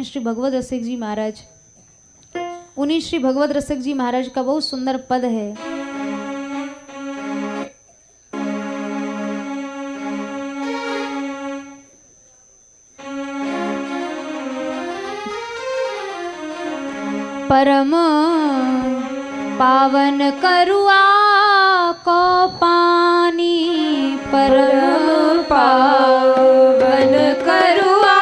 हैं श्री भगवत रसिक जी महाराज। उन्हीं श्री भगवत रसिक जी महाराज का बहुत सुंदर पद है। परम पावन करुआ को पानी, परम पावन करुआ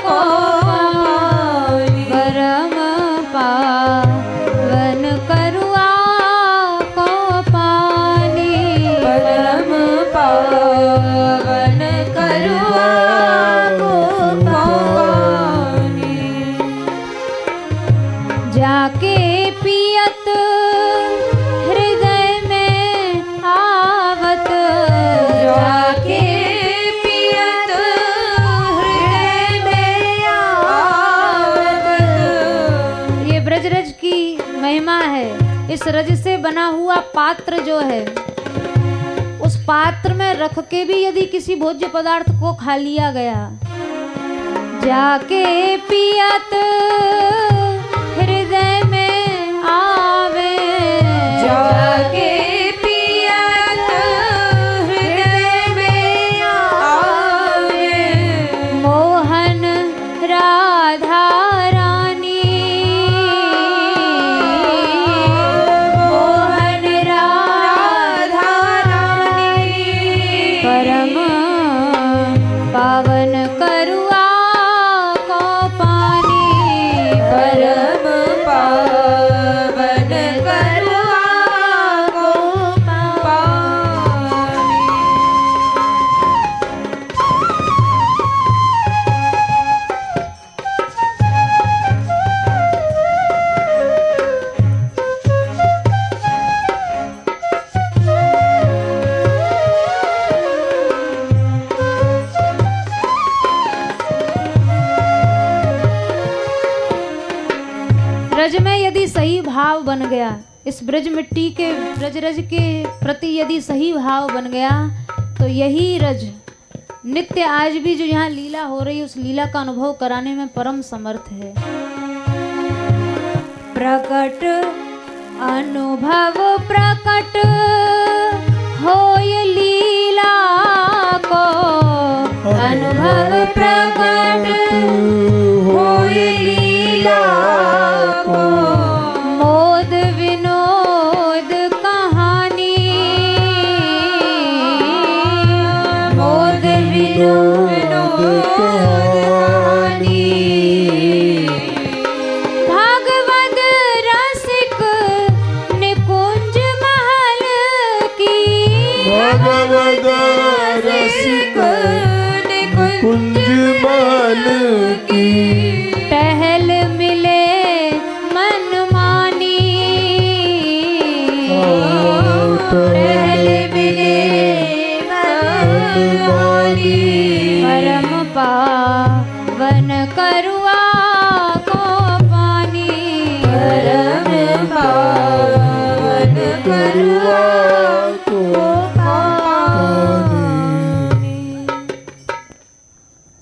को पानी, परम पावन करुआ को पानी, परम पावन करुआ को पानी। जाके पियत हृदय में आवत, जाके पियत हृदय में आवत। ये ब्रजरज की महिमा है। इस रज से बना हुआ पात्र जो है, उस पात्र में रख के भी यदि किसी भोज्य पदार्थ को खा लिया गया, जाके पियत हृदय में आवे, जाके पियत हृदय में आवे। मोहन राधा रानी, मोहन राधा रानी, परम पावन करुआ को पानी, परम पावन करुआ को पानी। ब्रज में यदि सही भाव बन गया, इस ब्रज मिट्टी के ब्रजरज के प्रति यदि सही भाव बन गया, तो यही रज नित्य आज भी जो यहाँ लीला हो रही है, उस लीला का अनुभव कराने में परम समर्थ है। प्रकट अनुभव प्रकट होय लीला को, अनुभव प्रकट होय लीला को। मोद विनोद कहानी, मोद विनोद कहानी। भागवत रसिक निकुंज महल की, भागवत रसिक निकुंज महल की। टहल मिले मन मानी, टहल मिले मन मानी। परम पावन करुआ को पानी, परम पावन करुआ को पानी।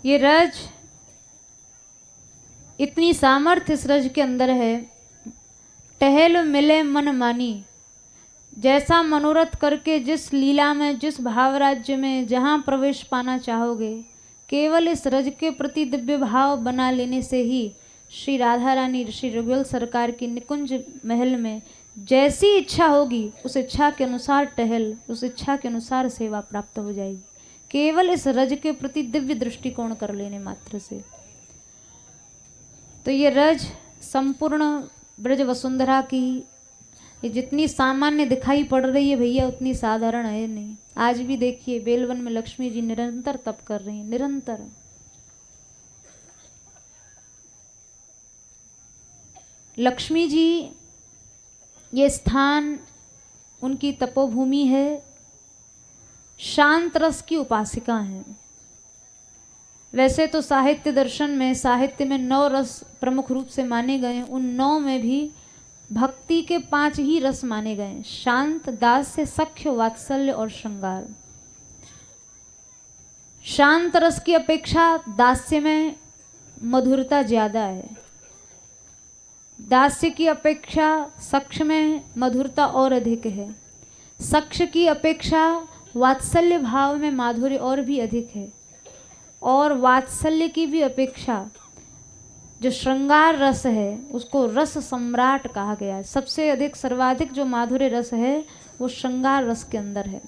ये रज, इतनी सामर्थ्य इस रज के अंदर है। टहल मिले मन मानी, जैसा मनोरथ करके जिस लीला में, जिस भाव राज्य में जहाँ प्रवेश पाना चाहोगे, केवल इस रज के प्रति दिव्य भाव बना लेने से ही श्री राधा रानी श्री रघुवंश सरकार की निकुंज महल में जैसी इच्छा होगी, उस इच्छा के अनुसार टहल, उस इच्छा के अनुसार सेवा प्राप्त हो जाएगी, केवल इस रज के प्रति दिव्य दृष्टिकोण कर लेने मात्र से। तो ये रज संपूर्ण ब्रज वसुंधरा की ये जितनी सामान्य दिखाई पड़ रही है भैया, उतनी साधारण है नहीं। आज भी देखिए बेलवन में लक्ष्मी जी निरंतर तप कर रही हैं, निरंतर। लक्ष्मी जी ये स्थान उनकी तपोभूमि है, शांत रस की उपासिका हैं। वैसे तो साहित्य दर्शन में, साहित्य में 9 रस प्रमुख रूप से माने गए, उन 9 में भी भक्ति के 5 ही रस माने गए, शांत, दास्य, सख्य, वात्सल्य और श्रृंगार। शांत रस की अपेक्षा दास्य में मधुरता ज़्यादा है। दास्य की अपेक्षा सक्ष में मधुरता और अधिक है। सक्ष की अपेक्षा वात्सल्य भाव में माधुर्य और भी अधिक है। और वात्सल्य की भी अपेक्षा जो श्रृंगार रस है उसको रस सम्राट कहा गया है। सबसे अधिक सर्वाधिक जो माधुर्य रस है वो श्रृंगार रस के अंदर है।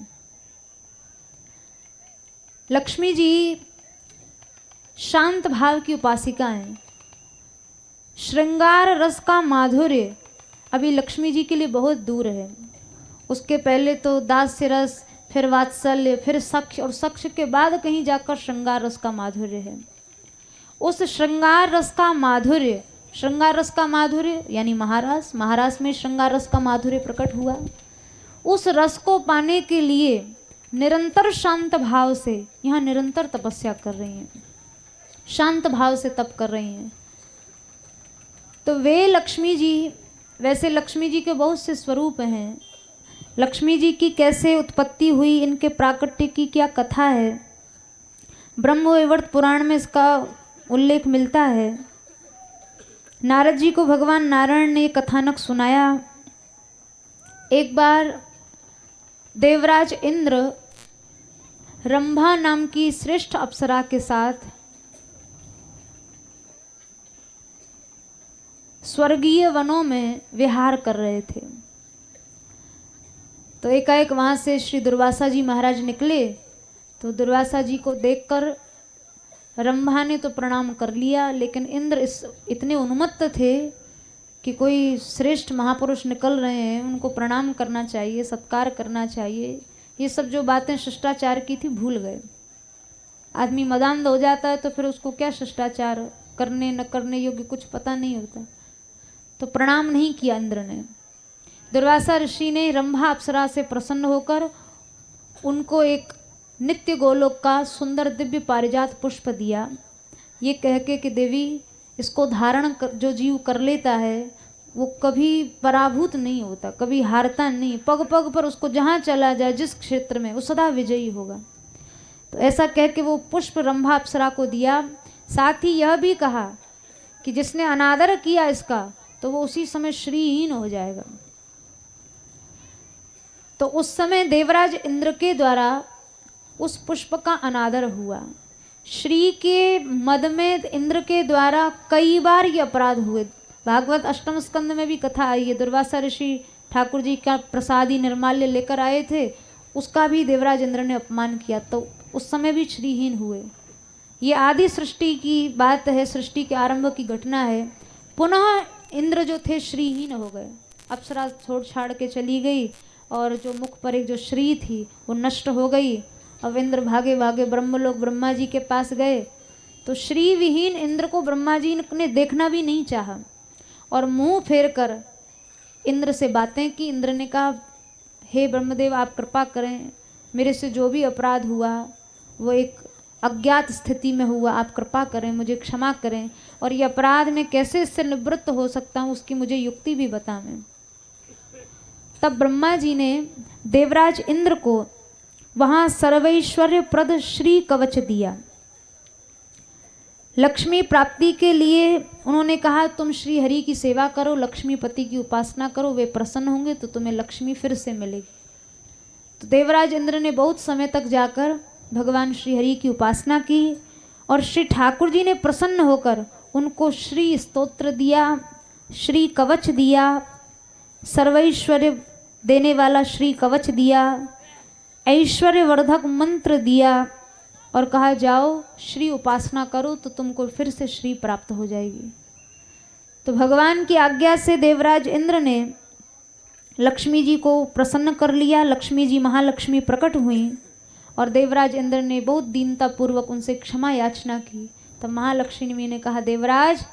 लक्ष्मी जी शांत भाव की उपासिका हैं। श्रृंगार रस का माधुर्य अभी लक्ष्मी जी के लिए बहुत दूर है। उसके पहले तो दास्य रस, फिर वात्सल्य, फिर सक्ष, और सक्ष के बाद कहीं जाकर श्रृंगार रस का माधुर्य है। उस श्रृंगार रस का माधुर्य, श्रृंगार रस का माधुर्य यानी महारास, महारास में श्रृंगार रस का माधुर्य प्रकट हुआ। उस रस को पाने के लिए निरंतर शांत भाव से यहाँ निरंतर तपस्या कर रही हैं, शांत भाव से तप कर रही हैं। तो वे लक्ष्मी जी, वैसे लक्ष्मी जी के बहुत से स्वरूप हैं। लक्ष्मी जी की कैसे उत्पत्ति हुई, इनके प्राकट्य की क्या कथा है, ब्रह्मवैवर्त पुराण में इसका उल्लेख मिलता है। नारद जी को भगवान नारायण ने कथानक सुनाया। एक बार देवराज इंद्र रंभा नाम की श्रेष्ठ अप्सरा के साथ स्वर्गीय वनों में विहार कर रहे थे। तो एकाएक वहाँ से श्री दुर्वासा जी महाराज निकले। तो दुर्वासा जी को देखकर रंभा ने तो प्रणाम कर लिया, लेकिन इंद्र इतने उन्मत्त थे कि कोई श्रेष्ठ महापुरुष निकल रहे हैं, उनको प्रणाम करना चाहिए, सत्कार करना चाहिए, ये सब जो बातें शिष्टाचार की थी भूल गए। आदमी मदान्ध हो जाता है तो फिर उसको क्या शिष्टाचार करने न करने योग्य कुछ पता नहीं होता। तो प्रणाम नहीं किया इंद्र ने। दुर्वासा ऋषि ने रंभा अप्सरा से प्रसन्न होकर उनको एक नित्य गोलोक का सुंदर दिव्य पारिजात पुष्प दिया, ये कह के कि देवी इसको धारण जो जीव कर लेता है वो कभी पराभूत नहीं होता, कभी हारता नहीं, पग पग पर उसको जहाँ चला जाए जिस क्षेत्र में वो सदा विजयी होगा। तो ऐसा कह के वो पुष्प रंभा अप्सरा को दिया। साथ ही यह भी कहा कि जिसने अनादर किया इसका तो वो उसी समय श्रीहीन हो जाएगा। तो उस समय देवराज इंद्र के द्वारा उस पुष्प का अनादर हुआ। श्री के मद में इंद्र के द्वारा कई बार ये अपराध हुए। भागवत अष्टम स्कंद में भी कथा आई है। दुर्वासा ऋषि ठाकुर जी का प्रसादी निर्माल्य लेकर आए थे, उसका भी देवराज इंद्र ने अपमान किया, तो उस समय भी श्रीहीन हुए। ये आदि सृष्टि की बात है, सृष्टि के आरंभ की घटना है। पुनः इंद्र जो थे श्रीहीन हो गए, अप्सरा छोड़ छाड़ के चली गई और जो मुख पर एक जो श्री थी वो नष्ट हो गई। अब इंद्र भागे भागे ब्रह्मलोक ब्रह्मा जी के पास गए। तो श्री विहीन इंद्र को ब्रह्मा जी ने देखना भी नहीं चाहा और मुंह फेर कर इंद्र से बातें की। इंद्र ने कहा, हे ब्रह्मदेव आप कृपा करें, मेरे से जो भी अपराध हुआ वो एक अज्ञात स्थिति में हुआ, आप कृपा करें, मुझे क्षमा करें, और ये अपराध में कैसे इससे निवृत्त हो सकता हूँ उसकी मुझे युक्ति भी बताएं। तब ब्रह्मा जी ने देवराज इंद्र को वहाँ सर्वैश्वर्य प्रद श्री कवच दिया। लक्ष्मी प्राप्ति के लिए उन्होंने कहा तुम श्री हरि की सेवा करो, लक्ष्मीपति की उपासना करो, वे प्रसन्न होंगे तो तुम्हें लक्ष्मी फिर से मिलेगी। तो देवराज इंद्र ने बहुत समय तक जाकर भगवान श्री हरि की उपासना की और श्री ठाकुर जी ने प्रसन्न होकर उनको श्री स्तोत्र दिया, श्री कवच दिया, सर्वैश्वर्य देने वाला श्री कवच दिया, ऐश्वर्यवर्धक मंत्र दिया और कहा जाओ श्री उपासना करो तो तुमको फिर से श्री प्राप्त हो जाएगी। तो भगवान की आज्ञा से देवराज इंद्र ने लक्ष्मी जी को प्रसन्न कर लिया। लक्ष्मी जी महालक्ष्मी प्रकट हुई और देवराज इंद्र ने बहुत दीनता पूर्वक उनसे क्षमा याचना की। तब महालक्ष्मी ने कहा, देवराज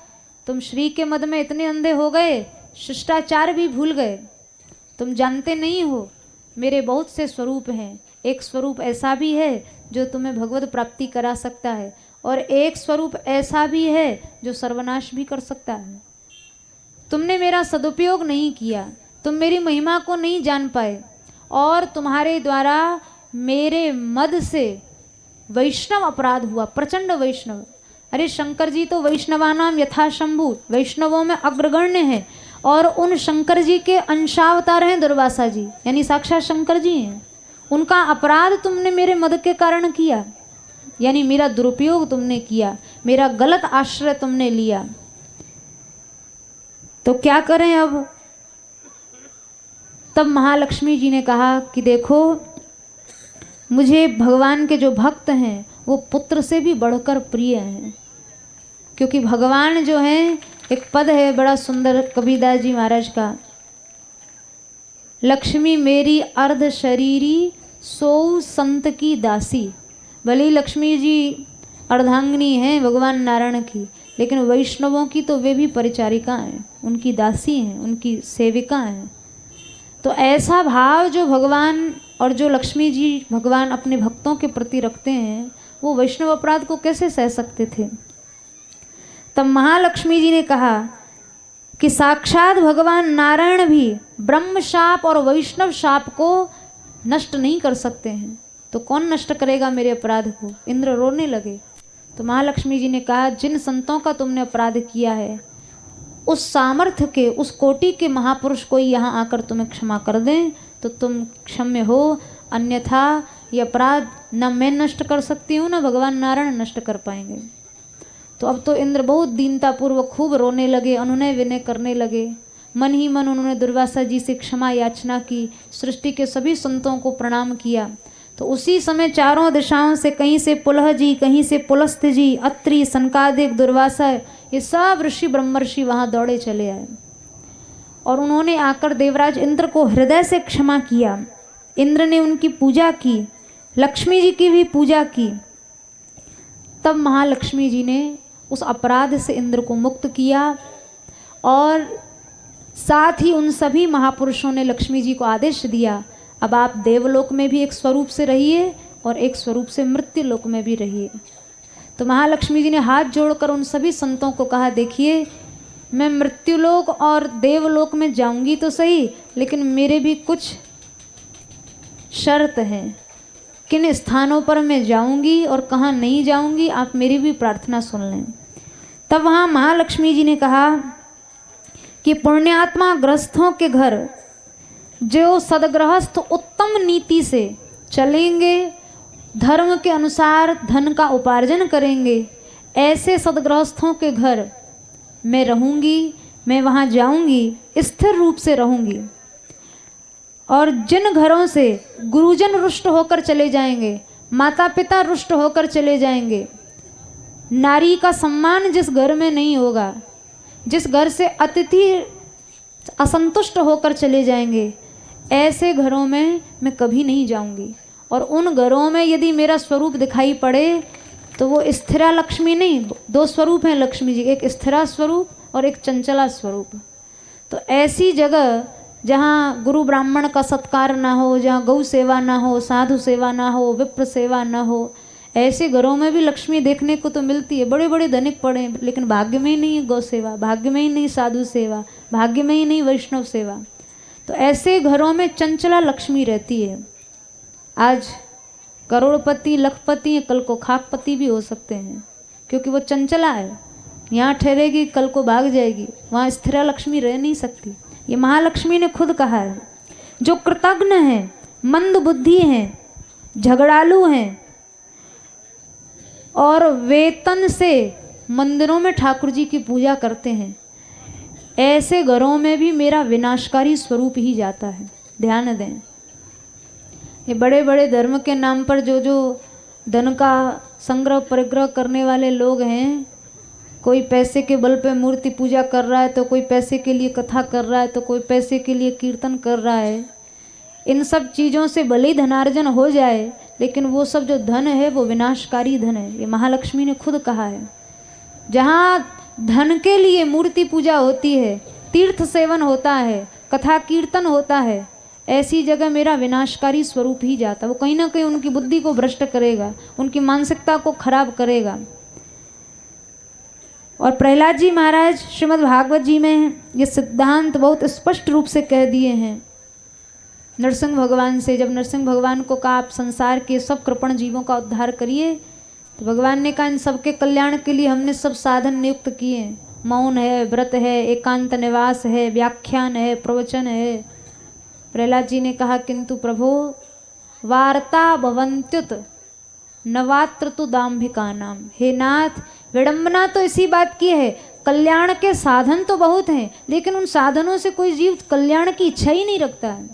तुम श्री के मद में इतने अंधे हो गए, शिष्टाचार भी भूल गए। तुम जानते नहीं हो मेरे बहुत से स्वरूप हैं। एक स्वरूप ऐसा भी है जो तुम्हें भगवत प्राप्ति करा सकता है और एक स्वरूप ऐसा भी है जो सर्वनाश भी कर सकता है। तुमने मेरा सदुपयोग नहीं किया, तुम मेरी महिमा को नहीं जान पाए और तुम्हारे द्वारा मेरे मद से वैष्णव अपराध हुआ, प्रचंड वैष्णव। अरे शंकर जी तो वैष्णवानाम यथा शंभु, वैष्णवों में अग्रगण्य है, और उन शंकर जी के अंशावतार हैं दुर्वासा जी, यानी साक्षात शंकर जी हैं। उनका अपराध तुमने मेरे मद के कारण किया, यानी मेरा दुरुपयोग तुमने किया, मेरा गलत आश्रय तुमने लिया, तो क्या करें अब। तब महालक्ष्मी जी ने कहा कि देखो, मुझे भगवान के जो भक्त हैं वो पुत्र से भी बढ़कर प्रिय हैं, क्योंकि भगवान जो हैं, एक पद है बड़ा सुंदर कबीरदास जी महाराज का, लक्ष्मी मेरी अर्ध शरीरी सो संत की दासी। भले ही लक्ष्मी जी अर्धांगिनी हैं भगवान नारायण की, लेकिन वैष्णवों की तो वे भी परिचारिका हैं, उनकी दासी हैं, उनकी सेविका हैं। तो ऐसा भाव जो भगवान और जो लक्ष्मी जी भगवान अपने भक्तों के प्रति रखते हैं, वो वैष्णव अपराध को कैसे सह सकते थे। तब महालक्ष्मी जी ने कहा कि साक्षात भगवान नारायण भी ब्रह्म शाप और वैष्णव शाप को नष्ट नहीं कर सकते हैं, तो कौन नष्ट करेगा मेरे अपराध को। इंद्र रोने लगे। तो महालक्ष्मी जी ने कहा, जिन संतों का तुमने अपराध किया है, उस सामर्थ्य के, उस कोटि के महापुरुष कोई यहाँ आकर तुम्हें क्षमा कर दें तो तुम क्षम्य हो, अन्यथा ये अपराध न मैं नष्ट कर सकती हूँ, न भगवान नारायण नष्ट कर पाएंगे। तो अब तो इंद्र बहुत दीनतापूर्वक खूब रोने लगे, अनुनय विनय करने लगे। मन ही मन उन्होंने दुर्वासा जी से क्षमा याचना की, सृष्टि के सभी संतों को प्रणाम किया। तो उसी समय चारों दिशाओं से, कहीं से पुलह जी, कहीं से पुलस्त्य जी, अत्रि, सनकादिक, दुर्वासा, ये सब ऋषि ब्रह्मर्षि वहाँ दौड़े चले आए और उन्होंने आकर देवराज इंद्र को हृदय से क्षमा किया। इंद्र ने उनकी पूजा की, लक्ष्मी जी की भी पूजा की। तब महालक्ष्मी जी ने उस अपराध से इंद्र को मुक्त किया और साथ ही उन सभी महापुरुषों ने लक्ष्मी जी को आदेश दिया, अब आप देवलोक में भी एक स्वरूप से रहिए और एक स्वरूप से मृत्यु लोक में भी रहिए। तो महालक्ष्मी जी ने हाथ जोड़कर उन सभी संतों को कहा, देखिए मैं मृत्युलोक और देवलोक में जाऊंगी तो सही, लेकिन मेरे भी कुछ शर्त हैं, किन स्थानों पर मैं जाऊंगी और कहाँ नहीं जाऊंगी, आप मेरी भी प्रार्थना सुन लें। तब वहाँ महालक्ष्मी जी ने कहा कि पुण्यात्मा गृहस्थों के घर जो सदगृहस्थ उत्तम नीति से चलेंगे, धर्म के अनुसार धन का उपार्जन करेंगे, ऐसे सदगृहस्थों के घर मैं रहूँगी, मैं वहाँ जाऊँगी, स्थिर रूप से रहूँगी। और जिन घरों से गुरुजन रुष्ट होकर चले जाएंगे, माता पिता रुष्ट होकर चले जाएंगे, नारी का सम्मान जिस घर में नहीं होगा, जिस घर से अतिथि असंतुष्ट होकर चले जाएंगे, ऐसे घरों में मैं कभी नहीं जाऊंगी। और उन घरों में यदि मेरा स्वरूप दिखाई पड़े तो वो स्थिरा लक्ष्मी नहीं, दो स्वरूप हैं लक्ष्मी जी, एक स्थिरा स्वरूप और एक चंचला स्वरूप। तो ऐसी जगह जहाँ गुरु ब्राह्मण का सत्कार ना हो, जहाँ गौ सेवा ना हो, साधु सेवा ना हो, विप्र सेवा ना हो, ऐसे घरों में भी लक्ष्मी देखने को तो मिलती है। बड़े बड़े धनिक पड़े, लेकिन भाग्य में ही नहीं है गौ सेवा, भाग्य में ही नहीं साधु सेवा, भाग्य में ही नहीं वैष्णव सेवा। तो ऐसे घरों में चंचला लक्ष्मी रहती है। आज करोड़पति लखपति हैं, कल को खाकपति भी हो सकते हैं, क्योंकि वो चंचला है। यहाँ ठहरेगी, कल को भाग जाएगी, वहाँ स्थिरा लक्ष्मी रह नहीं सकती। ये महालक्ष्मी ने खुद कहा है। जो कृतघ्न हैं, मंद बुद्धि हैं, झगड़ालू हैं और वेतन से मंदिरों में ठाकुर जी की पूजा करते हैं, ऐसे घरों में भी मेरा विनाशकारी स्वरूप ही जाता है। ध्यान दें, ये बड़े बड़े धर्म के नाम पर जो जो धन का संग्रह परिग्रह करने वाले लोग हैं, कोई पैसे के बल पे मूर्ति पूजा कर रहा है, तो कोई पैसे के लिए कथा कर रहा है, तो कोई पैसे के लिए कीर्तन कर रहा है। इन सब चीज़ों से भले ही धनार्जन हो जाए, लेकिन वो सब जो धन है वो विनाशकारी धन है। ये महालक्ष्मी ने खुद कहा है। जहाँ धन के लिए मूर्ति पूजा होती है, तीर्थ सेवन होता है, कथा कीर्तन होता है, ऐसी जगह मेरा विनाशकारी स्वरूप ही जाता। वो कहीं ना कहीं उनकी बुद्धि को भ्रष्ट करेगा, उनकी मानसिकता को खराब करेगा। और प्रहलाद जी महाराज श्रीमद् भागवत जी में ये सिद्धांत बहुत स्पष्ट रूप से कह दिए हैं। नरसिंह भगवान से जब नरसिंह भगवान को कहा आप संसार के सब कृपण जीवों का उद्धार करिए, तो भगवान ने कहा इन सबके कल्याण के लिए हमने सब साधन नियुक्त किए हैं। मौन है, व्रत है, एकांत निवास है, व्याख्यान है, प्रवचन है। प्रहलाद जी ने कहा किंतु प्रभो वार्ता भवन्त्युत नवात्र तो दाम्भिका नाम। हे नाथ, विडंबना तो इसी बात की है, कल्याण के साधन तो बहुत हैं, लेकिन उन साधनों से कोई जीव कल्याण की इच्छा ही नहीं रखता है।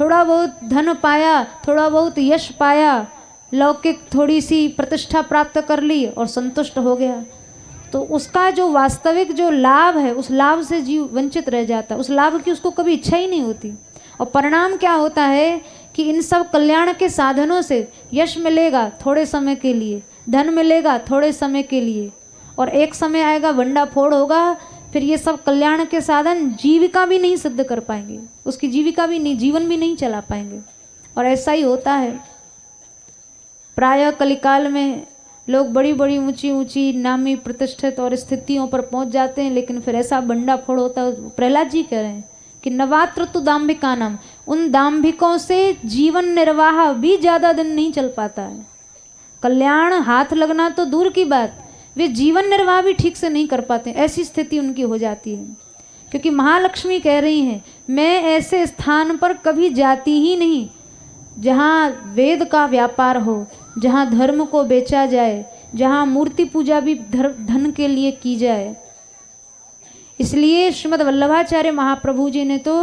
थोड़ा बहुत धन पाया, थोड़ा बहुत यश पाया, लौकिक थोड़ी सी प्रतिष्ठा प्राप्त कर ली और संतुष्ट हो गया, तो उसका जो वास्तविक जो लाभ है उस लाभ से जीव वंचित रह जाता है। उस लाभ की उसको कभी इच्छा ही नहीं होती। और परिणाम क्या होता है कि इन सब कल्याण के साधनों से यश मिलेगा थोड़े समय के लिए, धन मिलेगा थोड़े समय के लिए, और एक समय आएगा भंडाफोड़ होगा, फिर ये सब कल्याण के साधन जीविका भी नहीं सिद्ध कर पाएंगे, उसकी जीविका भी नहीं, जीवन भी नहीं चला पाएंगे। और ऐसा ही होता है। प्रायः कलिकाल में लोग बड़ी बड़ी ऊंची ऊंची नामी प्रतिष्ठित और स्थितियों पर पहुंच जाते हैं, लेकिन फिर ऐसा भंडाफोड़ होता है। प्रहलाद जी कह रहे हैं कि नवात्र तो दाम्भिका नाम, उन दाम्भिकों से जीवन निर्वाह भी ज़्यादा दिन नहीं चल पाता है। कल्याण हाथ लगना तो दूर की बात, वे जीवन निर्वाह भी ठीक से नहीं कर पाते, ऐसी स्थिति उनकी हो जाती है। क्योंकि महालक्ष्मी कह रही हैं मैं ऐसे स्थान पर कभी जाती ही नहीं जहाँ वेद का व्यापार हो, जहाँ धर्म को बेचा जाए, जहाँ मूर्ति पूजा भी धन के लिए की जाए। इसलिए श्रीमद् वल्लभाचार्य महाप्रभु जी ने तो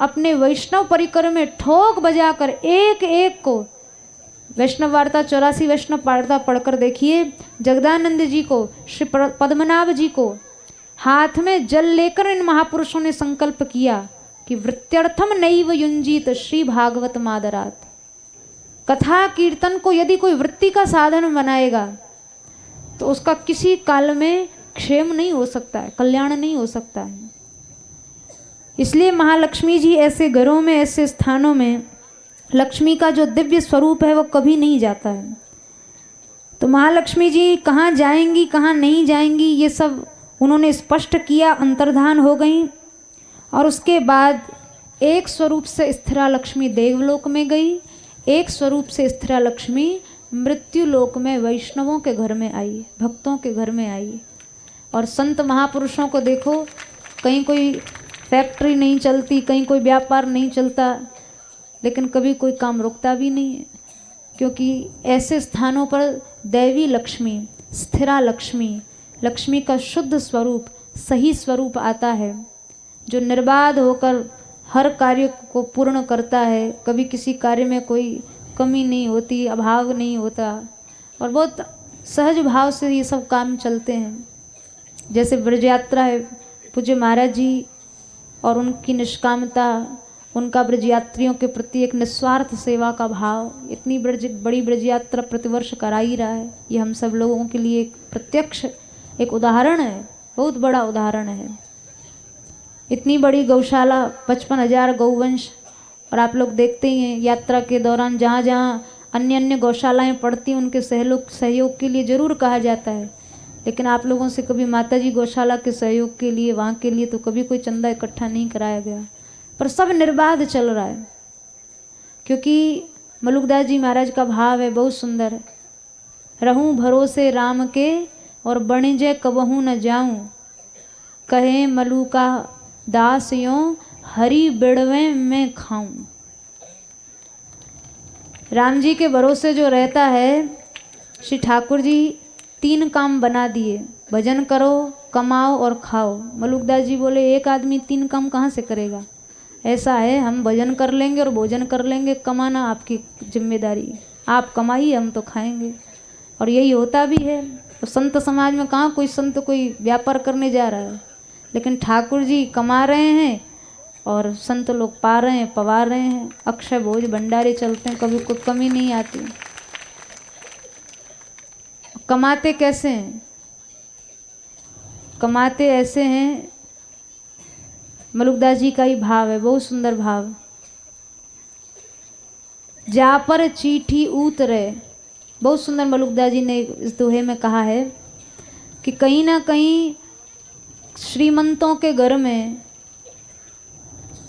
अपने वैष्णव परिकर में ठोक बजाकर एक एक को, वैष्णव वार्ता 84 वैष्णव वार्ता पढ़कर देखिए, जगदानंद जी को, श्री पद्मनाभ जी को हाथ में जल लेकर इन महापुरुषों ने संकल्प किया कि वृत्त्यर्थम नैव युंजीत श्री भागवत मादरात। कथा कीर्तन को यदि कोई वृत्ति का साधन बनाएगा तो उसका किसी काल में क्षेम नहीं हो सकता है, कल्याण नहीं हो सकता है। इसलिए महालक्ष्मी जी ऐसे घरों में, ऐसे स्थानों में लक्ष्मी का जो दिव्य स्वरूप है वो कभी नहीं जाता है। तो महालक्ष्मी जी कहाँ जाएंगी कहाँ नहीं जाएंगी ये सब उन्होंने स्पष्ट किया, अंतर्धान हो गई। और उसके बाद एक स्वरूप से स्थिरा लक्ष्मी देवलोक में गई, एक स्वरूप से स्थिरा लक्ष्मी मृत्यु लोक में वैष्णवों के घर में आई, भक्तों के घर में आई। और संत महापुरुषों को देखो, कहीं कोई फैक्ट्री नहीं चलती, कहीं कोई व्यापार नहीं चलता, लेकिन कभी कोई काम रुकता भी नहीं है, क्योंकि ऐसे स्थानों पर दैवी लक्ष्मी, स्थिरा लक्ष्मी, लक्ष्मी का शुद्ध स्वरूप, सही स्वरूप आता है, जो निर्बाध होकर हर कार्य को पूर्ण करता है। कभी किसी कार्य में कोई कमी नहीं होती, अभाव नहीं होता, और बहुत सहज भाव से ये सब काम चलते हैं। जैसे ब्रज यात्रा है, पूज्य महाराज जी और उनकी निष्कामता, उनका ब्रज यात्रियों के प्रति एक निस्वार्थ सेवा का भाव, इतनी बड़ी ब्रज यात्रा प्रतिवर्ष करा ही रहा है। ये हम सब लोगों के लिए एक प्रत्यक्ष एक उदाहरण है, बहुत बड़ा उदाहरण है। इतनी बड़ी गौशाला, 55,000 गौवंश, और आप लोग देखते ही हैं यात्रा के दौरान जहाँ जहाँ अन्य अन्य गौशालाएँ पड़ती, उनके सहयोग के लिए ज़रूर कहा जाता है, लेकिन आप लोगों से कभी माताजी गौशाला के सहयोग के लिए, वहाँ के लिए तो कभी कोई चंदा इकट्ठा नहीं कराया गया, पर सब निर्बाध चल रहा है। क्योंकि मलुकदास जी महाराज का भाव है, बहुत सुंदर है। रहूं भरोसे राम के और बणिजे कबहू न जाऊं, कहे मलुका दास यों हरि बिड़वे में खाऊं। राम जी के भरोसे जो रहता है, श्री ठाकुर जी 3 काम बना दिए, भजन करो, कमाओ और खाओ। मलुकदास जी बोले एक आदमी 3 काम कहाँ से करेगा, ऐसा है हम भजन कर लेंगे और भोजन कर लेंगे, कमाना आपकी जिम्मेदारी, आप कमाइए हम तो खाएंगे। और यही होता भी है। तो संत समाज में कहाँ कोई संत कोई व्यापार करने जा रहा है, लेकिन ठाकुर जी कमा रहे हैं और संत लोग पा रहे हैं, पवा रहे हैं। अक्षय भोज भंडारे चलते हैं, कभी कोई कमी नहीं आती। कमाते कैसे हैं? कमाते ऐसे हैं, मलुकदास जी का ही भाव है, बहुत सुंदर भाव। जा पर चीठी उतरे, बहुत सुंदर मलुकदास जी ने इस दोहे में कहा है कि कहीं ना कहीं श्रीमंतों के घर में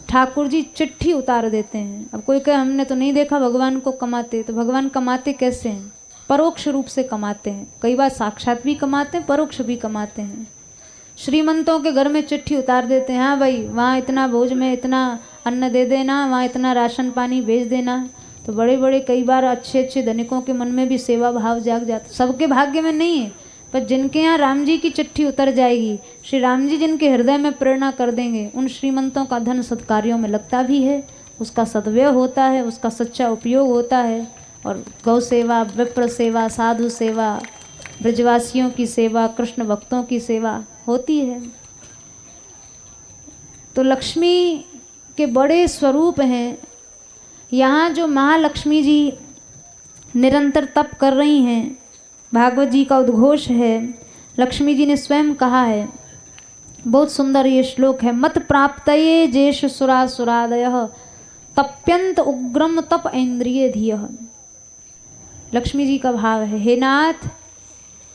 ठाकुर जी चिट्ठी उतार देते हैं। अब कोई कहे हमने तो नहीं देखा भगवान को कमाते, तो भगवान कमाते कैसे हैं? परोक्ष रूप से कमाते हैं, कई बार साक्षात भी कमाते हैं, परोक्ष भी कमाते हैं। श्रीमंतों के घर में चिट्ठी उतार देते हैं, हाँ भाई वहाँ इतना भोज में इतना अन्न दे देना, वहाँ इतना राशन पानी भेज देना। तो बड़े बड़े कई बार अच्छे अच्छे धनिकों के मन में भी सेवा भाव जाग जाता। सबके भाग्य में नहीं है, पर जिनके यहाँ राम जी की चिट्ठी उतर जाएगी, श्री राम जी जिनके हृदय में प्रेरणा कर देंगे, उन श्रीमंतों का धन सत्कार्यों में लगता भी है, उसका सद्व्यय होता है, उसका सच्चा उपयोग होता है। और गौ सेवा, विप्र सेवा, साधु सेवा, ब्रजवासियों की सेवा, कृष्ण भक्तों की सेवा होती है। तो लक्ष्मी के बड़े स्वरूप हैं। यहाँ जो महालक्ष्मी जी निरंतर तप कर रही हैं, भागवत जी का उद्घोष है। लक्ष्मी जी ने स्वयं कहा है, बहुत सुंदर ये श्लोक है, मत प्राप्तये जेष सुरासुरादयः तप्यंत उग्रम तप इंद्रिय धीयः। लक्ष्मी जी का भाव है, हे नाथ,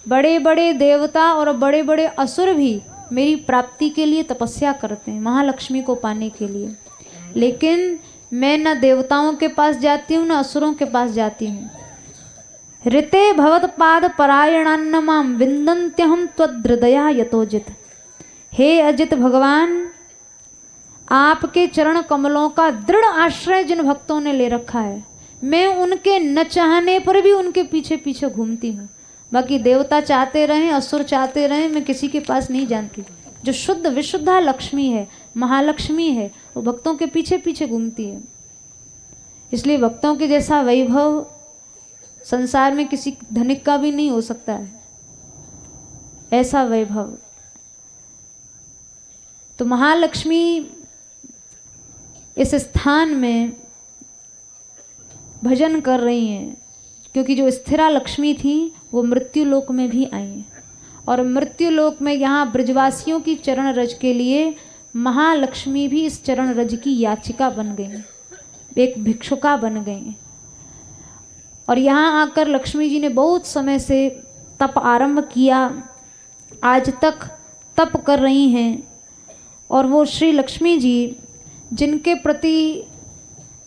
बड़े बड़े देवता और बड़े बड़े असुर भी मेरी प्राप्ति के लिए तपस्या करते हैं, महालक्ष्मी को पाने के लिए, लेकिन मैं न देवताओं के पास जाती हूँ न असुरों के पास जाती हूँ। ऋते भवत्पाद परायणान्न माम विन्दन्त्यहं त्वद्हृदया यतोजित। हे अजित भगवान, आपके चरण कमलों का दृढ़ आश्रय जिन भक्तों ने ले रखा है, मैं उनके न चाहने पर भी उनके पीछे पीछे घूमती हूँ। बाकी देवता चाहते रहें, असुर चाहते रहें, मैं किसी के पास नहीं जानती। जो शुद्ध विशुद्धा लक्ष्मी है, महालक्ष्मी है, वो भक्तों के पीछे पीछे घूमती है। इसलिए भक्तों के जैसा वैभव संसार में किसी धनिक का भी नहीं हो सकता है, ऐसा वैभव। तो महालक्ष्मी इस स्थान में भजन कर रही हैं, क्योंकि जो स्थिरा लक्ष्मी थी वो मृत्यु लोक में भी आई हैं, और मृत्यु लोक में यहाँ ब्रजवासियों की चरण रज के लिए महालक्ष्मी भी इस चरण रज की याचिका बन गई, एक भिक्षुका बन गई। और यहाँ आकर लक्ष्मी जी ने बहुत समय से तप आरंभ किया, आज तक तप कर रही हैं। और वो श्री लक्ष्मी जी जिनके प्रति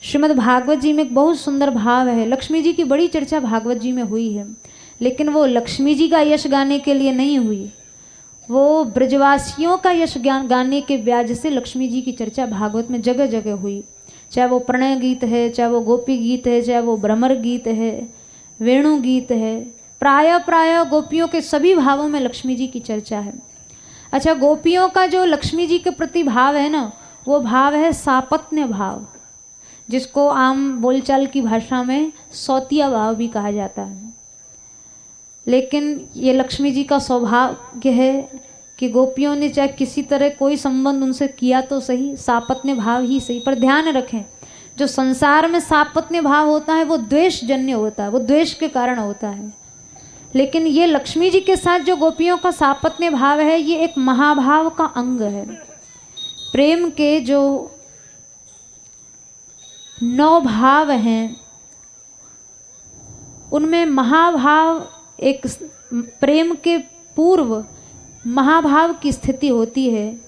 श्रीमद् भागवत जी में एक बहुत सुंदर भाव है। लक्ष्मी जी की बड़ी चर्चा भागवत जी में हुई है, लेकिन वो लक्ष्मी जी का यश गाने के लिए नहीं हुई, वो ब्रजवासियों का यश गाने के ब्याज से लक्ष्मी जी की चर्चा भागवत में जगह जगह हुई। चाहे वो प्रणय गीत है, चाहे वो गोपी गीत है, चाहे वो भ्रमर गीत है, वेणु गीत है, प्राय गोपियों के सभी भावों में लक्ष्मी जी की चर्चा है। अच्छा, गोपियों का जो लक्ष्मी जी के प्रति भाव है ना, वो भाव है सापत्न्य भाव, जिसको आम बोलचाल की भाषा में सौतिया भाव भी कहा जाता है। लेकिन ये लक्ष्मी जी का सौभाग्य है कि गोपियों ने चाहे किसी तरह कोई संबंध उनसे किया तो सही, सापत्न्य भाव ही सही। पर ध्यान रखें, जो संसार में सापत्न्य भाव होता है वो द्वेष जन्य होता है, वो द्वेष के कारण होता है। लेकिन ये लक्ष्मी जी के साथ जो गोपियों का सापत्न्य भाव है, ये एक महाभाव का अंग है। प्रेम के जो 9 भाव हैं, उनमें महाभाव, एक प्रेम के पूर्व महाभाव की स्थिति होती है,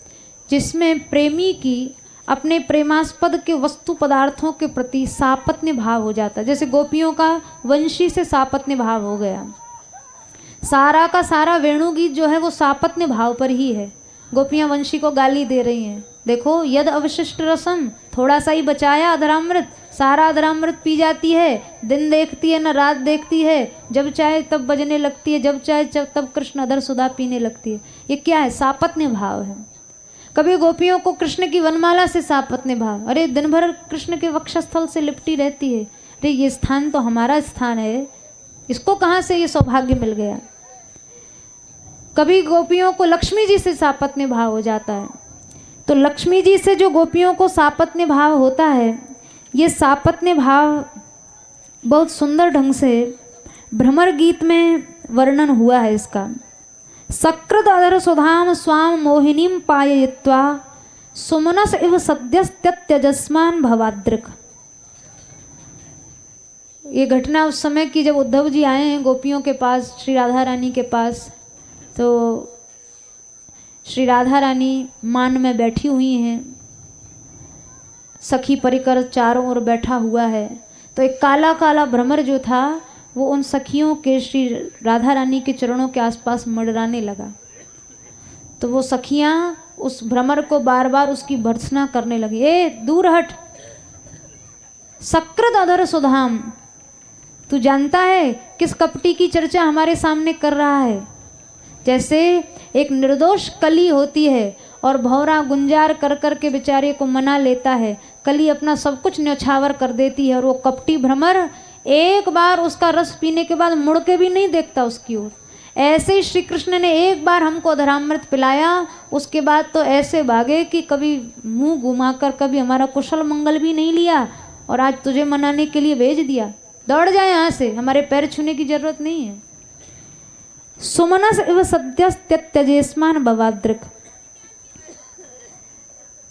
जिसमें प्रेमी की अपने प्रेमास्पद के वस्तु पदार्थों के प्रति सापत्न्य भाव हो जाता है। जैसे गोपियों का वंशी से सापत्न्य भाव हो गया, सारा का सारा वेणु गीत जो है वो सापत्न्य भाव पर ही है। गोपियाँ वंशी को गाली दे रही हैं, देखो यद अवशिष्ट रसम, थोड़ा सा ही बचाया अधरामृत, सारा अधरामृत पी जाती है, दिन देखती है न रात देखती है, जब चाहे तब बजने लगती है, जब चाहे तब कृष्ण अधर सुधा पीने लगती है। ये क्या है? सापत्न्य भाव है। कभी गोपियों को कृष्ण की वनमाला से सापत्न्य भाव, अरे दिन भर कृष्ण के वक्षस्थल से लिपटी रहती है, अरे ये स्थान तो हमारा स्थान है, इसको कहाँ से ये सौभाग्य मिल गया। कभी गोपियों को लक्ष्मी जी से सापत्न्य भाव हो जाता है। तो लक्ष्मी जी से जो गोपियों को सापत्न्य भाव होता है, ये सापत्न्य भाव बहुत सुंदर ढंग से भ्रमर गीत में वर्णन हुआ है इसका। सकृद अधर सुधाम स्वाम मोहिनीम पाययित्वा सुमनस इव सद्यस्त्यजस्मान भवाद्रिक। ये घटना उस समय की जब उद्धव जी आए हैं गोपियों के पास, श्री राधा रानी के पास, तो श्री राधा रानी मान में बैठी हुई हैं, सखी परिकर चारों ओर बैठा हुआ है। तो एक काला काला भ्रमर जो था वो उन सखियों के, श्री राधा रानी के चरणों के आसपास मंडराने लगा। तो वो सखियां उस भ्रमर को बार बार उसकी भर्त्सना करने लगी। ए दूर हट, सकृत अधर सुधाम, तू जानता है किस कपटी की चर्चा हमारे सामने कर रहा है। जैसे एक निर्दोष कली होती है और भौरा गुंजार कर कर के बेचारे को मना लेता है, कली अपना सब कुछ न्यौछावर कर देती है, और वो कपटी भ्रमर एक बार उसका रस पीने के बाद मुड़ के भी नहीं देखता उसकी ओर। ऐसे ही श्री कृष्ण ने एक बार हमको अधरामृत पिलाया, उसके बाद तो ऐसे भागे कि कभी मुंह घुमाकर कभी हमारा कुशल मंगल भी नहीं लिया, और आज तुझे मनाने के लिए भेज दिया, दौड़ जाए यहाँ से, हमारे पैर छूने की जरूरत नहीं है। सुमनस इव सद्यस्त्यजेस्मान बवाद्रिक,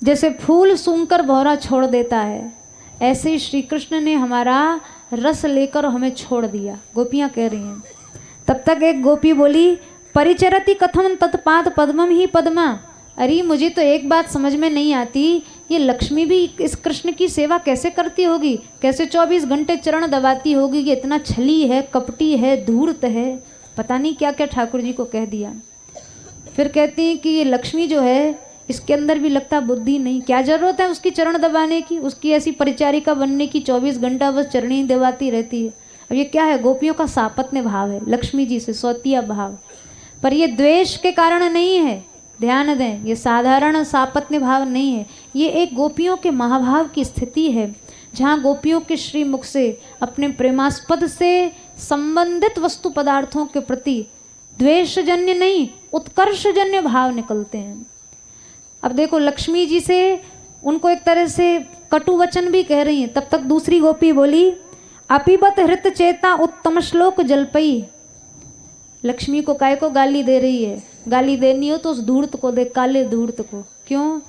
जैसे फूल सूंघकर भौरा छोड़ देता है, ऐसे ही श्री कृष्ण ने हमारा रस लेकर हमें छोड़ दिया। गोपियां कह रही हैं। तब तक एक गोपी बोली, परिचरति कथम तत्पाद पद्मम ही पद्मा। अरे मुझे तो एक बात समझ में नहीं आती, ये लक्ष्मी भी इस कृष्ण की सेवा कैसे करती होगी, कैसे 24 घंटे चरण दबाती होगी। ये इतना छली है, कपटी है, धूर्त है, पता नहीं क्या क्या ठाकुर जी को कह दिया। फिर कहती हैं कि ये लक्ष्मी जो है इसके अंदर भी लगता बुद्धि नहीं, क्या जरूरत है उसकी चरण दबाने की, उसकी ऐसी परिचारिका बनने की, 24 घंटा बस चरणी दबाती रहती है। अब ये क्या है, गोपियों का सापत्न्य भाव है, लक्ष्मी जी से सौतिया भाव। पर ये द्वेष के कारण नहीं है, ध्यान दें, ये साधारण सापत्न्य भाव नहीं है, ये एक गोपियों के महाभाव की स्थिति है, जहाँ गोपियों के श्री मुख से अपने प्रेमास्पद से संबंधित वस्तु पदार्थों के प्रति द्वेषजन्य नहीं, उत्कर्षजन्य भाव निकलते हैं। अब देखो, लक्ष्मी जी से उनको एक तरह से कटु वचन भी कह रही हैं। तब तक दूसरी गोपी बोली, अपिबत हृत चेता उत्तम श्लोक जलपई। लक्ष्मी को काय को गाली दे रही है, गाली देनी हो तो उस धूर्त को दे, काले धूर्त को। क्यों?